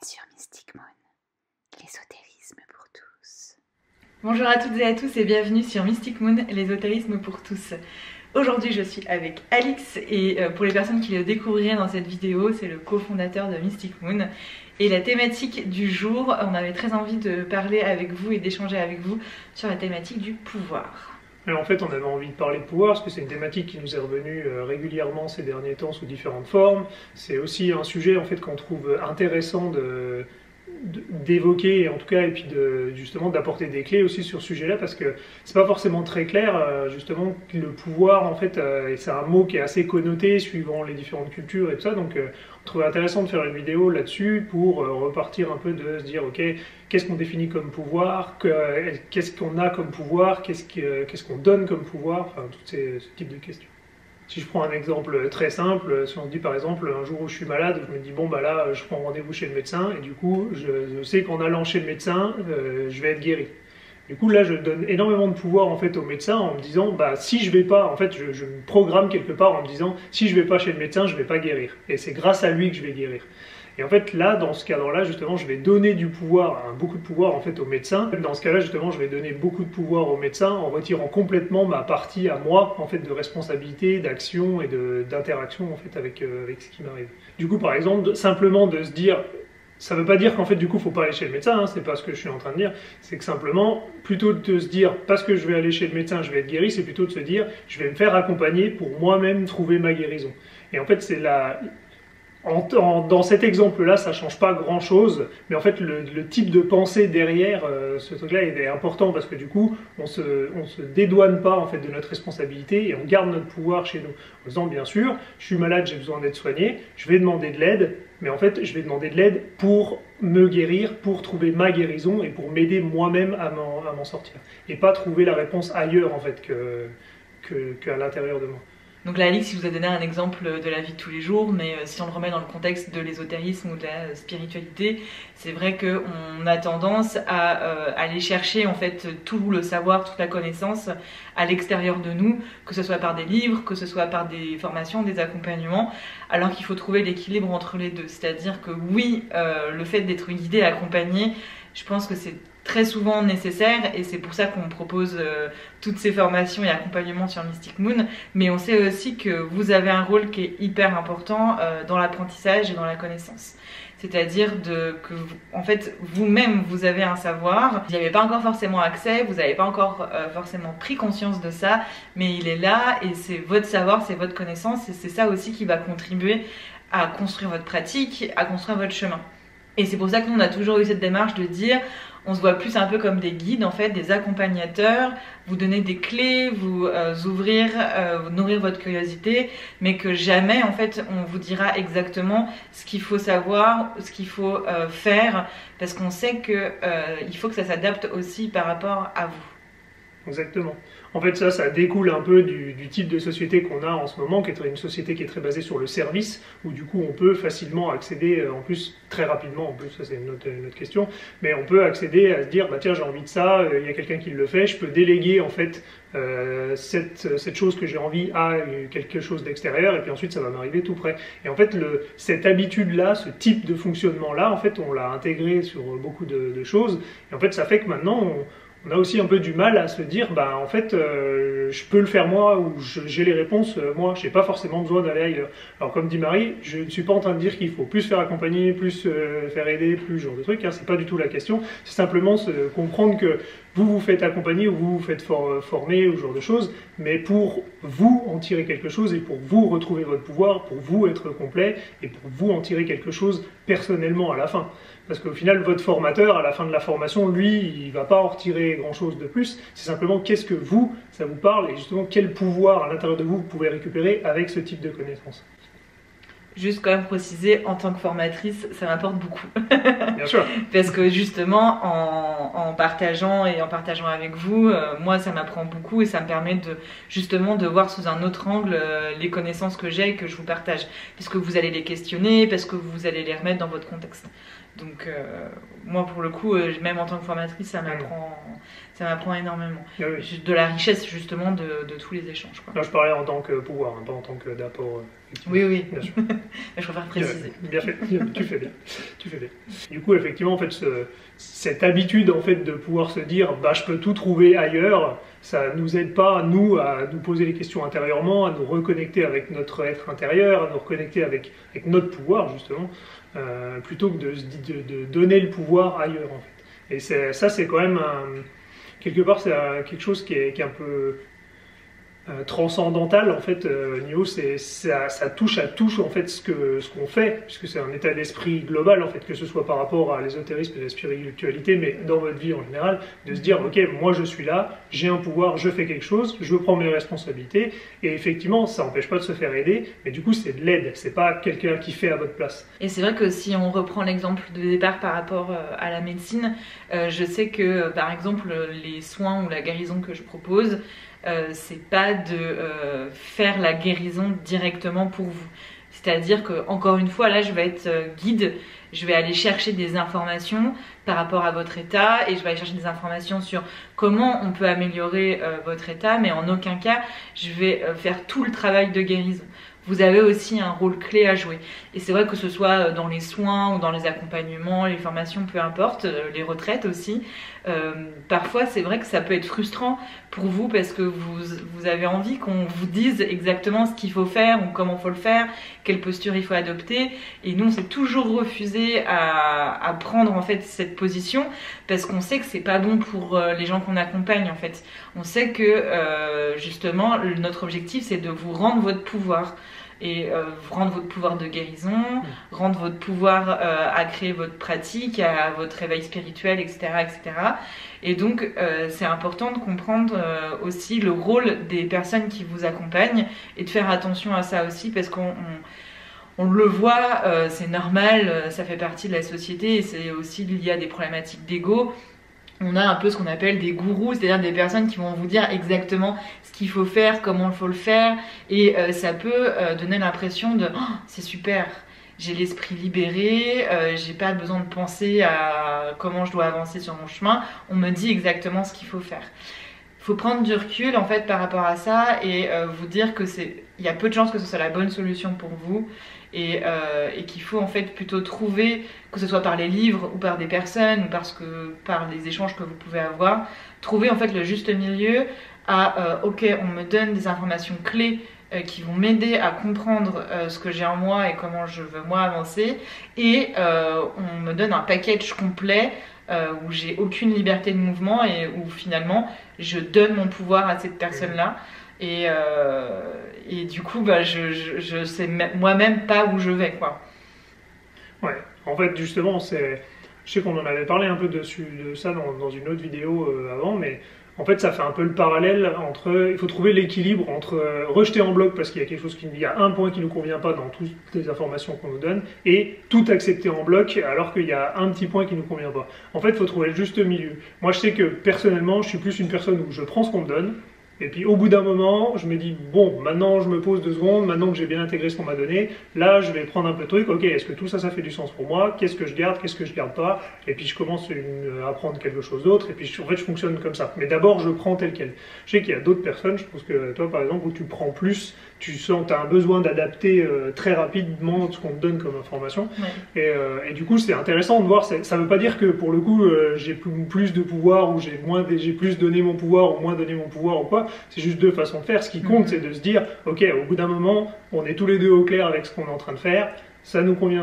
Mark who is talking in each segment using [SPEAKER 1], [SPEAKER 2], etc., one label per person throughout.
[SPEAKER 1] êtes sur Mystic Moon, l'ésotérisme pour tous.
[SPEAKER 2] Bonjour à toutes et à tous et bienvenue sur Mystic Moon, l'ésotérisme pour tous. Aujourd'hui je suis avec Alix et pour les personnes qui le découvriraient dans cette vidéo, c'est le cofondateur de Mystic Moon. Et la thématique du jour, on avait très envie de parler avec vous et d'échanger avec vous sur la thématique du pouvoir.
[SPEAKER 3] Alors en fait, on avait envie de parler de pouvoir parce que c'est une thématique qui nous est revenue régulièrement ces derniers temps sous différentes formes. C'est aussi un sujet en fait qu'on trouve intéressant d'évoquer en tout cas et puis justement d'apporter des clés aussi sur ce sujet-là parce que c'est pas forcément très clair justement le pouvoir en fait et c'est un mot qui est assez connoté suivant les différentes cultures et tout ça donc on trouvait intéressant de faire une vidéo là-dessus pour repartir un peu de se dire ok qu'est-ce qu'on définit comme pouvoir, qu'est-ce qu'on a comme pouvoir, qu'est-ce qu'on donne comme pouvoir, enfin ce type de questions. Si je prends un exemple très simple, si on se dit par exemple un jour où je suis malade, je me dis bon bah là je prends rendez-vous chez le médecin et du coup je sais qu'en allant chez le médecin je vais être guéri. Du coup là je donne énormément de pouvoir en fait au médecin en me disant bah si je vais pas, en fait je me programme quelque part en me disant si je vais pas chez le médecin je vais pas guérir et c'est grâce à lui que je vais guérir. Et en fait là, dans ce cadre-là, justement, je vais donner du pouvoir, beaucoup de pouvoir en fait au médecin. Dans ce cas-là, justement, je vais donner beaucoup de pouvoir au médecin en retirant complètement ma partie à moi, en fait, de responsabilité, d'action et d'interaction en fait avec ce qui m'arrive. Du coup, par exemple, simplement de se dire, ça veut pas dire qu'en fait, du coup, faut pas aller chez le médecin. Hein, c'est pas ce que je suis en train de dire. C'est que simplement, plutôt de se dire, parce que je vais aller chez le médecin, je vais être guéri, c'est plutôt de se dire, je vais me faire accompagner pour moi-même trouver ma guérison. Et en fait, c'est dans cet exemple-là, ça ne change pas grand-chose, mais en fait, le type de pensée derrière ce truc-là est important parce que du coup, on se dédouane pas en fait de notre responsabilité et on garde notre pouvoir chez nous. En disant, bien sûr, je suis malade, j'ai besoin d'être soigné, je vais demander de l'aide, mais en fait, je vais demander de l'aide pour me guérir, pour trouver ma guérison et pour m'aider moi-même à m'en sortir. Et pas trouver la réponse ailleurs en fait qu'à l'intérieur de moi.
[SPEAKER 2] Donc là, Alix, il vous a donné un exemple de la vie de tous les jours, mais si on le remet dans le contexte de l'ésotérisme ou de la spiritualité, c'est vrai qu'on a tendance à aller chercher en fait tout le savoir, toute la connaissance à l'extérieur de nous, que ce soit par des livres, que ce soit par des formations, des accompagnements, alors qu'il faut trouver l'équilibre entre les deux. C'est-à-dire que oui, le fait d'être guidé, accompagné, je pense que c'est très souvent nécessaire et c'est pour ça qu'on propose toutes ces formations et accompagnements sur Mystic Moon, mais on sait aussi que vous avez un rôle qui est hyper important dans l'apprentissage et dans la connaissance. C'est-à-dire que en fait vous-même vous avez un savoir, vous n'y avez pas encore forcément accès, vous n'avez pas encore forcément pris conscience de ça, mais il est là et c'est votre savoir, c'est votre connaissance et c'est ça aussi qui va contribuer à construire votre pratique, à construire votre chemin. Et c'est pour ça que nous on a toujours eu cette démarche de dire on se voit plus un peu comme des guides, en fait, des accompagnateurs, vous donner des clés, vous ouvrir, nourrir votre curiosité, mais que jamais, en fait, on vous dira exactement ce qu'il faut savoir, ce qu'il faut faire, parce qu'on sait qu'il faut que ça s'adapte aussi par rapport à vous.
[SPEAKER 3] Exactement. En fait, ça découle un peu du type de société qu'on a en ce moment, qui est une société qui est très basée sur le service, où du coup on peut facilement accéder, en plus très rapidement, en plus ça c'est une autre question, mais on peut accéder à se dire, bah tiens j'ai envie de ça, il y a quelqu'un qui le fait, je peux déléguer en fait cette chose que j'ai envie à quelque chose d'extérieur, et puis ensuite ça va m'arriver tout près. Et en fait, cette habitude-là, ce type de fonctionnement-là, en fait on l'a intégré sur beaucoup de choses, et en fait ça fait que maintenant on a aussi un peu du mal à se dire, bah en fait, je peux le faire moi ou j'ai les réponses moi, j'ai pas forcément besoin d'aller ailleurs. Alors comme dit Marie, je ne suis pas en train de dire qu'il faut plus faire accompagner, plus faire aider, plus ce genre de trucs, hein, c'est pas du tout la question, c'est simplement comprendre que vous vous faites accompagner ou vous vous faites former ou ce genre de choses, mais pour vous en tirer quelque chose et pour vous retrouver votre pouvoir, pour vous être complet et pour vous en tirer quelque chose personnellement à la fin. Parce qu'au final, votre formateur, à la fin de la formation, lui, il ne va pas en retirer grand-chose de plus. C'est simplement qu'est-ce que vous, ça vous parle et justement quel pouvoir à l'intérieur de vous pouvez récupérer avec ce type de connaissances.
[SPEAKER 2] Juste quand même préciser, en tant que formatrice, ça m'apporte beaucoup.
[SPEAKER 3] Bien sûr.
[SPEAKER 2] Parce que justement, en partageant et en partageant avec vous, moi ça m'apprend beaucoup et ça me permet justement de voir sous un autre angle les connaissances que j'ai et que je vous partage. Puisque vous allez les questionner, parce que vous allez les remettre dans votre contexte. Donc moi pour le coup, même en tant que formatrice, ça m'apprend énormément. Ah oui. De la richesse justement de tous les échanges. Quoi.
[SPEAKER 3] Là je parlais en tant que pouvoir, hein, pas en tant que d'apport
[SPEAKER 2] Oui, oui,
[SPEAKER 3] bien sûr.
[SPEAKER 2] je préfère préciser.
[SPEAKER 3] Bien fait, tu fais bien. Du coup, effectivement, en fait, cette habitude en fait, de pouvoir se dire bah, je peux tout trouver ailleurs, ça nous aide pas, nous, à nous poser les questions intérieurement, à nous reconnecter avec notre être intérieur, à nous reconnecter avec notre pouvoir, justement, plutôt que de donner le pouvoir ailleurs, en fait. Et ça, c'est quand même, quelque part, c'est quelque chose qui est un peu transcendantal en fait niveau ça touche à tout en fait ce qu'on fait puisque c'est un état d'esprit global en fait que ce soit par rapport à l'ésotérisme et la spiritualité mais dans votre vie en général de se dire ok moi je suis là j'ai un pouvoir je fais quelque chose je prends mes responsabilités et effectivement ça n'empêche pas de se faire aider mais du coup c'est de l'aide c'est pas quelqu'un qui fait à votre place.
[SPEAKER 2] Et c'est vrai que si on reprend l'exemple de départ par rapport à la médecine, je sais que par exemple les soins ou la guérison que je propose c'est pas de faire la guérison directement pour vous. C'est-à-dire que, encore une fois, là je vais être guide, je vais aller chercher des informations par rapport à votre état et je vais aller chercher des informations sur comment on peut améliorer votre état, mais en aucun cas je vais faire tout le travail de guérison. Vous avez aussi un rôle clé à jouer. Et c'est vrai que ce soit dans les soins ou dans les accompagnements, les formations, peu importe, les retraites aussi, parfois c'est vrai que ça peut être frustrant pour vous parce que vous avez envie qu'on vous dise exactement ce qu'il faut faire ou comment il faut le faire, quelle posture il faut adopter. Et nous on s'est toujours refusé à prendre en fait cette position parce qu'on sait que c'est pas bon pour les gens qu'on accompagne en fait. On sait que justement notre objectif c'est de vous rendre votre pouvoir. Et rendre votre pouvoir de guérison, rendre votre pouvoir à créer votre pratique, à votre réveil spirituel, etc. etc. Et donc c'est important de comprendre aussi le rôle des personnes qui vous accompagnent et de faire attention à ça aussi parce qu'on le voit, c'est normal, ça fait partie de la société et c'est aussi lié à des problématiques d'ego. On a un peu ce qu'on appelle des gourous, c'est-à-dire des personnes qui vont vous dire exactement ce qu'il faut faire, comment il faut le faire, et ça peut donner l'impression de oh, c'est super, j'ai l'esprit libéré, j'ai pas besoin de penser à comment je dois avancer sur mon chemin, on me dit exactement ce qu'il faut faire. Il faut prendre du recul en fait par rapport à ça et vous dire que il y a peu de chances que ce soit la bonne solution pour vous et qu'il faut en fait plutôt trouver, que ce soit par les livres ou par des personnes ou par les échanges que vous pouvez avoir, trouver en fait le juste milieu à ok on me donne des informations clés qui vont m'aider à comprendre ce que j'ai en moi et comment je veux moi avancer et on me donne un package complet où j'ai aucune liberté de mouvement et où finalement je donne mon pouvoir à cette personne-là et du coup bah, je sais moi-même pas où je vais quoi.
[SPEAKER 3] Ouais, en fait justement je sais qu'on en avait parlé un peu de ça dans une autre vidéo avant mais en fait, ça fait un peu le parallèle entre. Il faut trouver l'équilibre entre rejeter en bloc parce qu'il y a quelque chose il y a un point qui ne nous convient pas dans toutes les informations qu'on nous donne et tout accepter en bloc alors qu'il y a un petit point qui ne nous convient pas. En fait, il faut trouver le juste milieu. Moi, je sais que personnellement, je suis plus une personne où je prends ce qu'on me donne. Et puis au bout d'un moment, je me dis, bon, maintenant je me pose 2 secondes, maintenant que j'ai bien intégré ce qu'on m'a donné, là je vais prendre un peu de truc, ok, est-ce que tout ça, ça fait du sens pour moi? Qu'est-ce que je garde, qu'est-ce que je garde pas? Et puis je commence à apprendre quelque chose d'autre, et puis en fait je fonctionne comme ça. Mais d'abord je prends tel quel. Je sais qu'il y a d'autres personnes, je pense que toi par exemple, où tu prends plus, tu sens tu as un besoin d'adapter très rapidement ce qu'on te donne comme information. Ouais. Et du coup c'est intéressant de voir, ça veut pas dire que pour le coup j'ai plus de pouvoir, ou j'ai plus donné mon pouvoir, ou moins donné mon pouvoir, ou quoi. C'est juste 2 façons de faire. Ce qui compte, c'est de se dire, ok, au bout d'un moment, on est tous les 2 au clair avec ce qu'on est en train de faire. Ça nous convient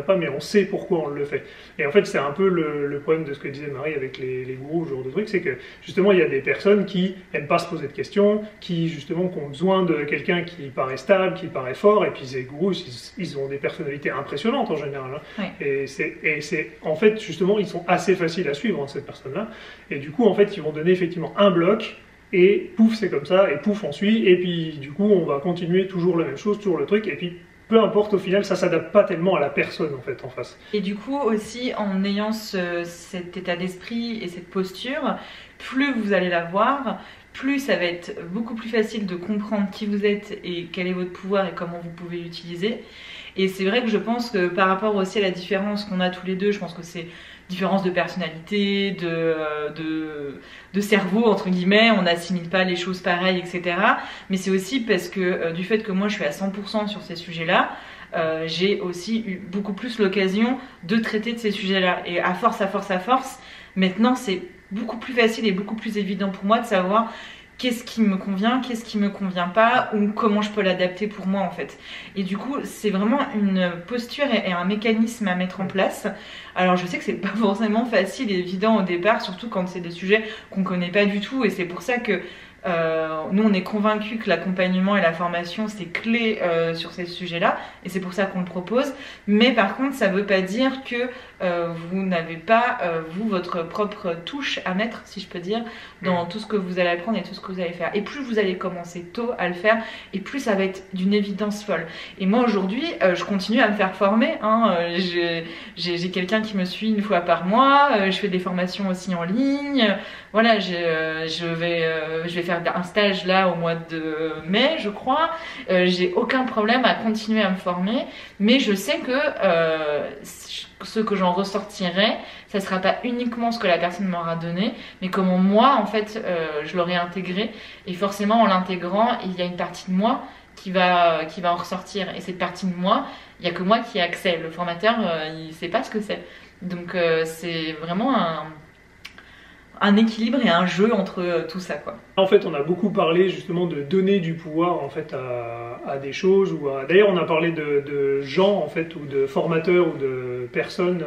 [SPEAKER 3] pas, mais on sait pourquoi on le fait. Et en fait, c'est un peu le problème de ce que disait Marie avec les gourous, ce genre de truc, c'est que justement, il y a des personnes qui aiment pas se poser de questions, qui justement ont besoin de quelqu'un qui paraît stable, qui paraît fort, et puis ces gourous, ils ont des personnalités impressionnantes en général. Hein. Oui. Et c'est en fait, justement, ils sont assez faciles à suivre, hein, ces personnes-là. Et du coup, en fait, ils vont donner effectivement un bloc, et pouf, c'est comme ça, et pouf, on suit, et puis du coup, on va continuer toujours la même chose, toujours le truc, et puis peu importe, au final, ça s'adapte pas tellement à la personne en fait en face.
[SPEAKER 2] Et du coup aussi, en ayant cet état d'esprit et cette posture, plus vous allez l'avoir, plus ça va être beaucoup plus facile de comprendre qui vous êtes et quel est votre pouvoir et comment vous pouvez l'utiliser. Et c'est vrai que je pense que par rapport aussi à la différence qu'on a tous les deux, je pense que c'est différence de personnalité, de cerveau, entre guillemets, on n'assimile pas les choses pareilles, etc. Mais c'est aussi parce que du fait que moi je suis à 100% sur ces sujets-là, j'ai aussi eu beaucoup plus l'occasion de traiter de ces sujets-là. Et à force, maintenant c'est beaucoup plus facile et beaucoup plus évident pour moi de savoir qu'est-ce qui me convient, qu'est-ce qui me convient pas, ou comment je peux l'adapter pour moi en fait. Et du coup, c'est vraiment une posture et un mécanisme à mettre en place. Alors je sais que c'est pas forcément facile et évident au départ, surtout quand c'est des sujets qu'on connaît pas du tout, et c'est pour ça que nous on est convaincus que l'accompagnement et la formation c'est clé sur ces sujets-là, et c'est pour ça qu'on le propose. Mais par contre, ça veut pas dire que vous n'avez pas vous votre propre touche à mettre, si je peux dire, dans tout ce que vous allez apprendre et tout ce que vous allez faire. Et plus vous allez commencer tôt à le faire, et plus ça va être d'une évidence folle. Et moi aujourd'hui, je continue à me faire former, hein. J'ai quelqu'un qui me suit une fois par mois, je fais des formations aussi en ligne. Voilà, je vais faire un stage là au mois de mai, je crois. J'ai aucun problème à continuer à me former, mais je sais que ce que j'en ressortirai, ça sera pas uniquement ce que la personne m'aura donné, mais comment moi en fait je l'aurai intégré. Et forcément en l'intégrant, il y a une partie de moi qui va en ressortir, et cette partie de moi, il y a que moi qui ai accès. Le formateur il sait pas ce que c'est. Donc c'est vraiment un équilibre et un jeu entre tout ça, quoi.
[SPEAKER 3] En fait, on a beaucoup parlé justement de donner du pouvoir en fait à des choses, d'ailleurs on a parlé de gens en fait, ou de formateurs, ou de personnes,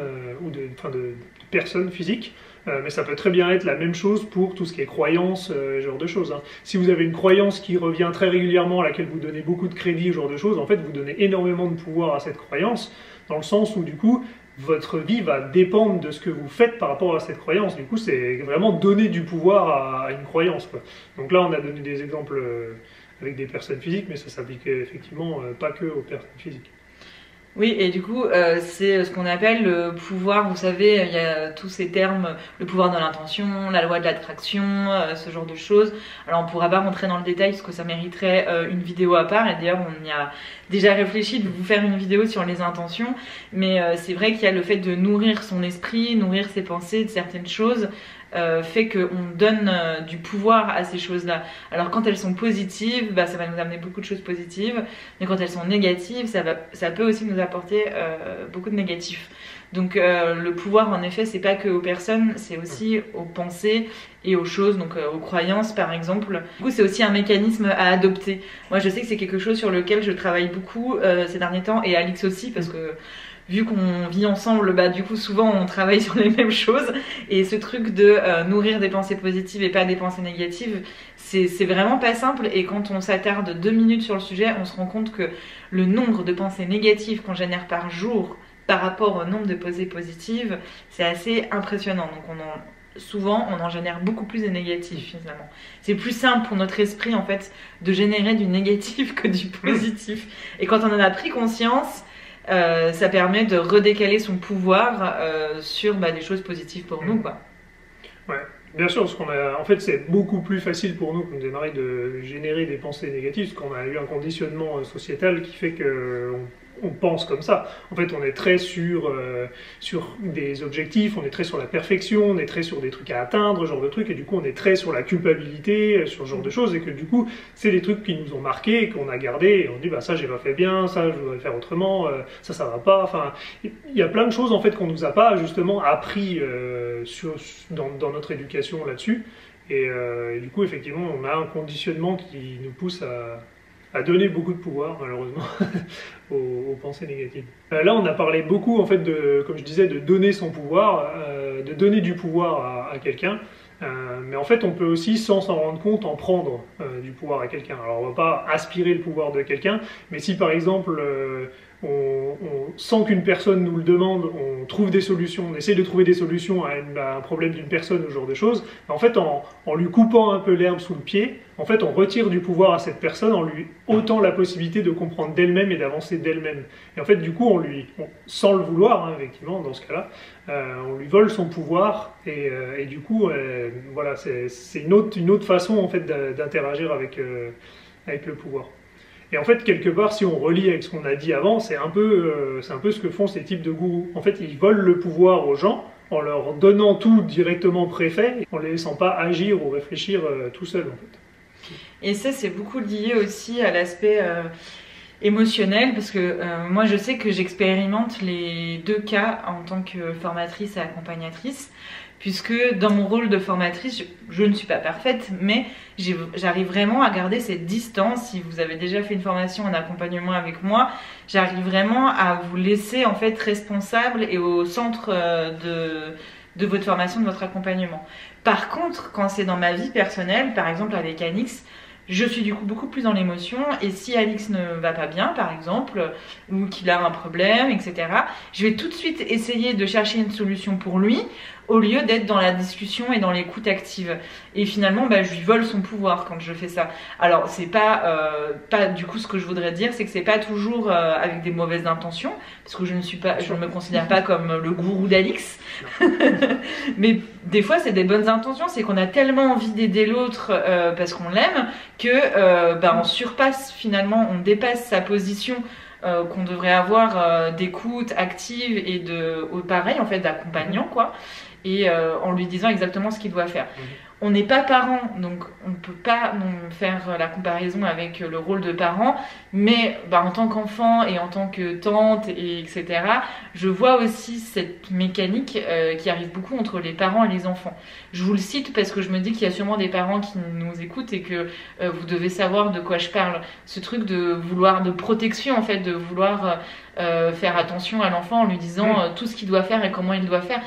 [SPEAKER 3] de personnes physiques. Mais ça peut très bien être la même chose pour tout ce qui est croyance, ce genre de choses, hein. Si vous avez une croyance qui revient très régulièrement, à laquelle vous donnez beaucoup de crédit, ce genre de choses, en fait vous donnez énormément de pouvoir à cette croyance, dans le sens où du coup votre vie va dépendre de ce que vous faites par rapport à cette croyance. Du coup, c'est vraiment donner du pouvoir à une croyance, quoi. Donc là, on a donné des exemples avec des personnes physiques, mais ça s'applique effectivement pas que aux personnes physiques.
[SPEAKER 2] Oui, et du coup, c'est ce qu'on appelle le pouvoir. Vous savez, il y a tous ces termes, le pouvoir de l'intention, la loi de l'attraction, ce genre de choses. Alors, on pourra pas rentrer dans le détail parce que ça mériterait une vidéo à part. Et d'ailleurs, on y a déjà réfléchi de vous faire une vidéo sur les intentions. Mais c'est vrai qu'il y a le fait de nourrir son esprit, nourrir ses pensées de certaines choses. Fait qu'on donne du pouvoir à ces choses-là. Alors quand elles sont positives, bah, ça va nous amener beaucoup de choses positives, mais quand elles sont négatives, ça peut aussi nous apporter beaucoup de négatifs. Donc le pouvoir, en effet, c'est pas que aux personnes, c'est aussi aux pensées et aux choses, donc aux croyances par exemple. Du coup, c'est aussi un mécanisme à adopter. Moi, je sais que c'est quelque chose sur lequel je travaille beaucoup ces derniers temps, et Alix aussi, parce que vu qu'on vit ensemble, bah du coup souvent on travaille sur les mêmes choses, et ce truc de nourrir des pensées positives et pas des pensées négatives, c'est vraiment pas simple. Et quand on s'attarde 2 minutes sur le sujet, on se rend compte que le nombre de pensées négatives qu'on génère par jour par rapport au nombre de pensées positives, c'est assez impressionnant. Donc souvent on en génère beaucoup plus de négatifs finalement. C'est plus simple pour notre esprit en fait de générer du négatif que du positif, et quand on en a pris conscience, ça permet de redécaler son pouvoir sur des choses positives pour nous, quoi.
[SPEAKER 3] Ouais, bien sûr, parce en fait, c'est beaucoup plus facile pour nous, comme démarrer, de générer des pensées négatives, parce qu'on a eu un conditionnement sociétal qui fait on pense comme ça. En fait, on est très sur des objectifs, on est très sur la perfection, on est très sur des trucs à atteindre, ce genre de trucs, et du coup, on est très sur la culpabilité, sur ce genre de choses, et que du coup, c'est des trucs qui nous ont marqués, et qu'on a gardés, et on dit, bah ça, j'ai pas fait bien, ça, je voudrais le faire autrement, ça va pas. Enfin, il y a plein de choses, en fait, qu'on nous a pas, justement, appris dans notre éducation là-dessus, et du coup, effectivement, on a un conditionnement qui nous pousse à donner beaucoup de pouvoir, malheureusement, aux pensées négatives. Là, on a parlé beaucoup, en fait, comme je disais, de donner son pouvoir, de donner du pouvoir à quelqu'un, mais en fait, on peut aussi, sans s'en rendre compte, en prendre du pouvoir à quelqu'un. Alors, on va pas aspirer le pouvoir de quelqu'un, mais si, par exemple, sans qu'une personne nous le demande, on trouve des solutions, on essaie de trouver des solutions à un problème d'une personne, ou ce genre de choses, en fait, en lui coupant un peu l'herbe sous le pied, en fait, on retire du pouvoir à cette personne en lui ôtant la possibilité de comprendre d'elle-même et d'avancer d'elle-même. Et en fait, du coup, sans le vouloir, hein, effectivement, dans ce cas-là, on lui vole son pouvoir, et du coup, voilà, c'est une autre façon, en fait, d'interagir avec le pouvoir. Et en fait, quelque part, si on relie avec ce qu'on a dit avant, c'est un peu ce que font ces types de gourous. En fait, ils volent le pouvoir aux gens en leur donnant tout directement préfet, en les laissant pas agir ou réfléchir tout seuls, en fait.
[SPEAKER 2] Et ça, c'est beaucoup lié aussi à l'aspect émotionnel, parce que moi, je sais que j'expérimente les deux cas en tant que formatrice et accompagnatrice, puisque dans mon rôle de formatrice, je ne suis pas parfaite, mais j'arrive vraiment à garder cette distance. Si vous avez déjà fait une formation en accompagnement avec moi, j'arrive vraiment à vous laisser en fait responsable et au centre de votre formation, de votre accompagnement. Par contre, quand c'est dans ma vie personnelle, par exemple avec Alix, je suis du coup beaucoup plus dans l'émotion, et si Alix ne va pas bien par exemple, ou qu'il a un problème, etc., je vais tout de suite essayer de chercher une solution pour lui, au lieu d'être dans la discussion et dans l'écoute active. Et finalement, je lui vole son pouvoir quand je fais ça. Alors, c'est pas du coup, ce que je voudrais dire, c'est que c'est pas toujours avec des mauvaises intentions, parce que je ne me considère pas comme le gourou d'Alix. Mais des fois, c'est des bonnes intentions, c'est qu'on a tellement envie d'aider l'autre parce qu'on l'aime, que on surpasse finalement, on dépasse sa position qu'on devrait avoir d'écoute active et pareil en fait d'accompagnant, quoi, et en lui disant exactement ce qu'il doit faire. On n'est pas parent, donc on ne peut pas faire la comparaison avec le rôle de parent, mais en tant qu'enfant et en tant que tante, etc., je vois aussi cette mécanique qui arrive beaucoup entre les parents et les enfants. Je vous le cite parce que je me dis qu'il y a sûrement des parents qui nous écoutent et que vous devez savoir de quoi je parle. Ce truc de protection, en fait, de vouloir faire attention à l'enfant en lui disant tout ce qu'il doit faire et comment il doit faire.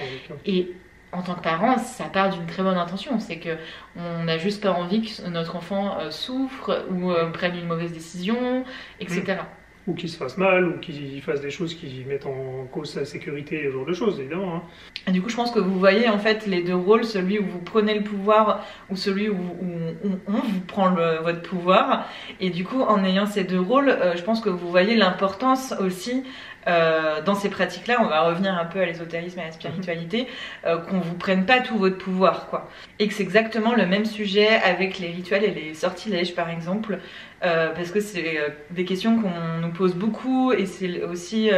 [SPEAKER 2] Et en tant que parent, ça part d'une très bonne intention. C'est que on n'a juste pas envie que notre enfant souffre ou prenne une mauvaise décision, etc.
[SPEAKER 3] Ou qu'il se fasse mal, ou qu'il fasse des choses qui mettent en cause sa sécurité, ce genre de choses, évidemment. Hein.
[SPEAKER 2] Et du coup, je pense que vous voyez en fait les deux rôles, celui où vous prenez le pouvoir ou celui où on vous prend votre pouvoir. Et du coup, en ayant ces deux rôles, je pense que vous voyez l'importance aussi dans ces pratiques-là, on va revenir un peu à l'ésotérisme et à la spiritualité, qu'on vous prenne pas tout votre pouvoir, quoi. Et que c'est exactement le même sujet avec les rituels et les sortilèges, par exemple, parce que c'est des questions qu'on nous pose beaucoup, et c'est aussi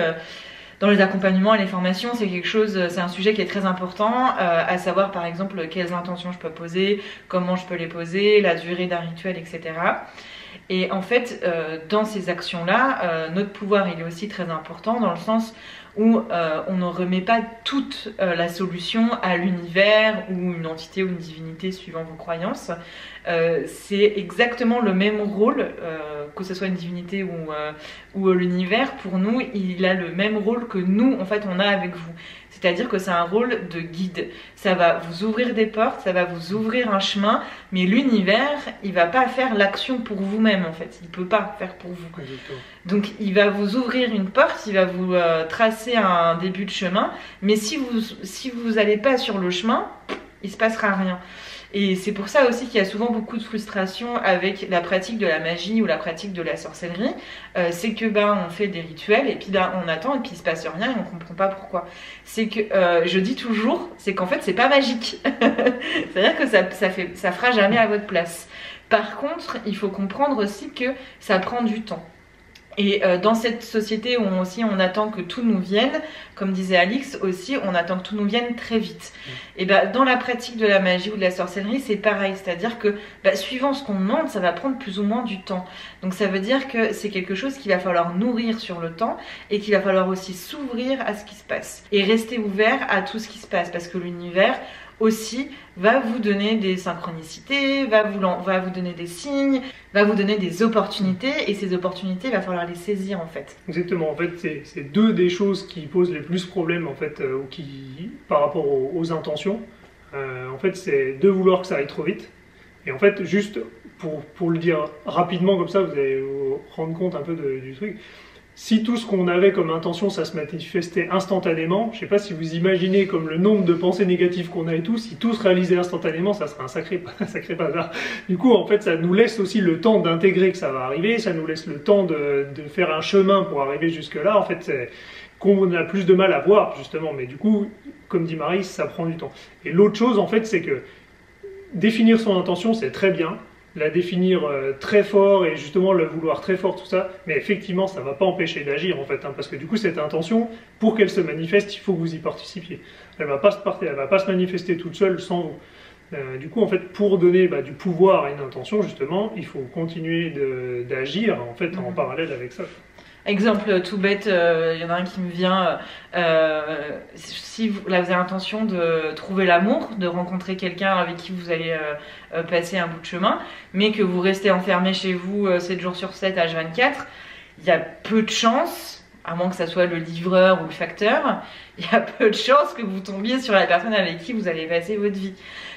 [SPEAKER 2] dans les accompagnements et les formations, c'est un sujet qui est très important, à savoir par exemple quelles intentions je peux poser, comment je peux les poser, la durée d'un rituel, etc. Et en fait, dans ces actions-là, notre pouvoir il est aussi très important dans le sens où on ne remet pas toute la solution à l'univers ou une entité ou une divinité suivant vos croyances. C'est exactement le même rôle, que ce soit une divinité ou l'univers. Pour nous, il a le même rôle que nous, en fait, on a avec vous. C'est-à-dire que c'est un rôle de guide. Ça va vous ouvrir des portes, ça va vous ouvrir un chemin, mais l'univers, il va pas faire l'action pour vous-même, en fait. Il peut pas faire pour vous. Donc, il va vous ouvrir une porte, il va vous tracer un début de chemin, mais si vous allez pas sur le chemin, il se passera rien. Et c'est pour ça aussi qu'il y a souvent beaucoup de frustration avec la pratique de la magie ou la pratique de la sorcellerie. C'est que on fait des rituels et puis on attend et puis il se passe rien et on comprend pas pourquoi. C'est que je dis toujours, c'est qu'en fait c'est pas magique. C'est-à-dire que ça fera jamais à votre place. Par contre, il faut comprendre aussi que ça prend du temps. Et dans cette société où on attend que tout nous vienne, comme disait Alix aussi, on attend que tout nous vienne très vite. Et dans la pratique de la magie ou de la sorcellerie, c'est pareil. C'est-à-dire que suivant ce qu'on demande, ça va prendre plus ou moins du temps. Donc ça veut dire que c'est quelque chose qu'il va falloir nourrir sur le temps et qu'il va falloir aussi s'ouvrir à ce qui se passe. Et rester ouvert à tout ce qui se passe. Parce que l'univers aussi va vous donner des synchronicités, va vous donner des signes, va vous donner des opportunités, et ces opportunités, il va falloir les saisir en fait.
[SPEAKER 3] Exactement, en fait c'est deux des choses qui posent les plus problèmes en fait, par rapport aux intentions. En fait c'est de vouloir que ça aille trop vite, et en fait juste pour le dire rapidement comme ça, vous allez vous rendre compte un peu du truc. Si tout ce qu'on avait comme intention, ça se manifestait instantanément, je ne sais pas si vous imaginez comme le nombre de pensées négatives qu'on a et tout, si tout se réalisait instantanément, ça serait un sacré bazar. Du coup, en fait, ça nous laisse aussi le temps d'intégrer que ça va arriver, ça nous laisse le temps de faire un chemin pour arriver jusque-là. En fait, c'est qu'on a plus de mal à voir, justement, mais du coup, comme dit Marie, ça prend du temps. Et l'autre chose, en fait, c'est que définir son intention, c'est très bien, la définir très fort et justement le vouloir très fort, tout ça, mais effectivement, ça ne va pas empêcher d'agir en fait, hein, parce que du coup, cette intention, pour qu'elle se manifeste, il faut que vous y participiez. Elle ne va pas se manifester toute seule sans vous. Du coup, en fait, pour donner du pouvoir à une intention, justement, il faut continuer d'agir en fait en parallèle avec ça.
[SPEAKER 2] Exemple tout bête, il y en a un qui me vient. Si vous avez l'intention de trouver l'amour, de rencontrer quelqu'un avec qui vous allez passer un bout de chemin, mais que vous restez enfermé chez vous 7 jours sur 7, H24, il y a peu de chances, à moins que ça soit le livreur ou le facteur, il y a peu de chances que vous tombiez sur la personne avec qui vous allez passer votre vie.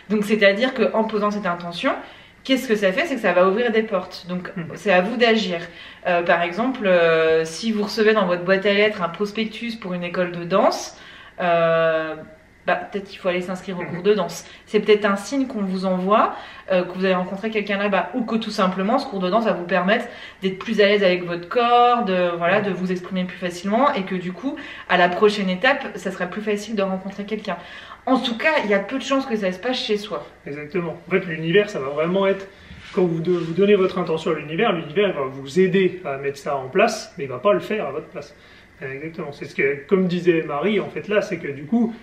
[SPEAKER 2] Donc c'est-à-dire qu'en posant cette intention, qu'est-ce que ça fait? C'est que ça va ouvrir des portes. Donc c'est à vous d'agir. Par exemple, si vous recevez dans votre boîte à lettres un prospectus pour une école de danse, peut-être qu'il faut aller s'inscrire au cours de danse. C'est peut-être un signe qu'on vous envoie, que vous allez rencontrer quelqu'un là-bas, ou que tout simplement ce cours de danse va vous permettre d'être plus à l'aise avec votre corps, de vous exprimer plus facilement, et que du coup, à la prochaine étape, ça sera plus facile de rencontrer quelqu'un. En tout cas, il y a peu de chances que ça se passe chez soi.
[SPEAKER 3] Exactement. En fait, l'univers, ça va vraiment être... Quand vous donnez votre intention à l'univers va vous aider à mettre ça en place, mais il ne va pas le faire à votre place. Exactement. C'est ce que, comme disait Marie, en fait, là, c'est que du coup,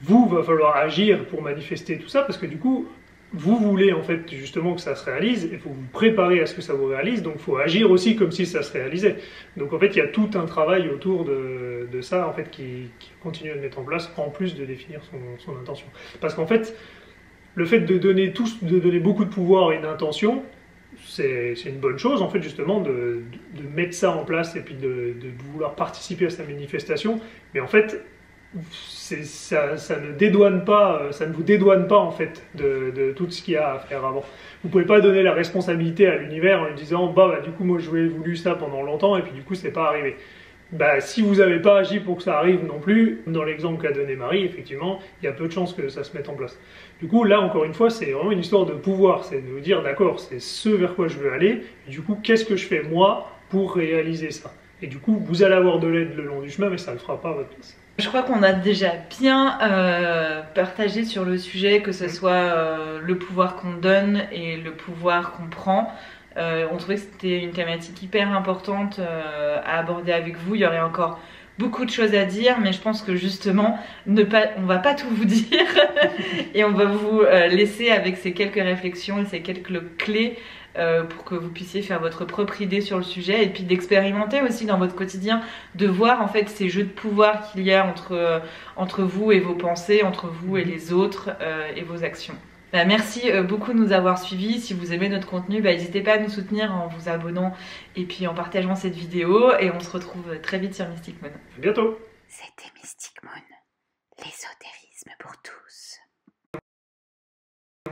[SPEAKER 3] va falloir agir pour manifester tout ça, parce que du coup, vous voulez en fait justement que ça se réalise, il faut vous préparer à ce que ça vous réalise, donc il faut agir aussi comme si ça se réalisait. Donc en fait, il y a tout un travail autour de ça en fait qui continue à mettre en place, en plus de définir son intention. Parce qu'en fait, le fait de donner beaucoup de pouvoir à une intention, c'est une bonne chose en fait justement de mettre ça en place et puis de vouloir participer à sa manifestation, mais en fait ça ne vous dédouane pas en fait de tout ce qu'il y a à faire avant. Vous pouvez pas donner la responsabilité à l'univers en lui disant du coup moi je voulu ça pendant longtemps et puis du coup c'est pas arrivé. Si vous n'avez pas agi pour que ça arrive non plus, dans l'exemple qu'a donné Marie, effectivement, il y a peu de chances que ça se mette en place. Du coup, là, encore une fois, c'est vraiment une histoire de pouvoir. C'est de vous dire, d'accord, c'est ce vers quoi je veux aller, et du coup, qu'est-ce que je fais, moi, pour réaliser ça? Et du coup, vous allez avoir de l'aide le long du chemin, mais ça ne le fera pas à votre place.
[SPEAKER 2] Je crois qu'on a déjà bien partagé sur le sujet, que ce soit le pouvoir qu'on donne et le pouvoir qu'on prend. On trouvait que c'était une thématique hyper importante à aborder avec vous. Il y aurait encore beaucoup de choses à dire, mais je pense que justement, on va pas tout vous dire et on va vous laisser avec ces quelques réflexions et ces quelques clés pour que vous puissiez faire votre propre idée sur le sujet et puis d'expérimenter aussi dans votre quotidien, de voir en fait ces jeux de pouvoir qu'il y a entre vous et vos pensées, entre vous et les autres et vos actions. Merci beaucoup de nous avoir suivis. Si vous aimez notre contenu, n'hésitez pas à nous soutenir en vous abonnant et puis en partageant cette vidéo. Et on se retrouve très vite sur Mystic Moon.
[SPEAKER 3] À bientôt.
[SPEAKER 1] C'était Mystic Moon, l'ésotérisme pour tous.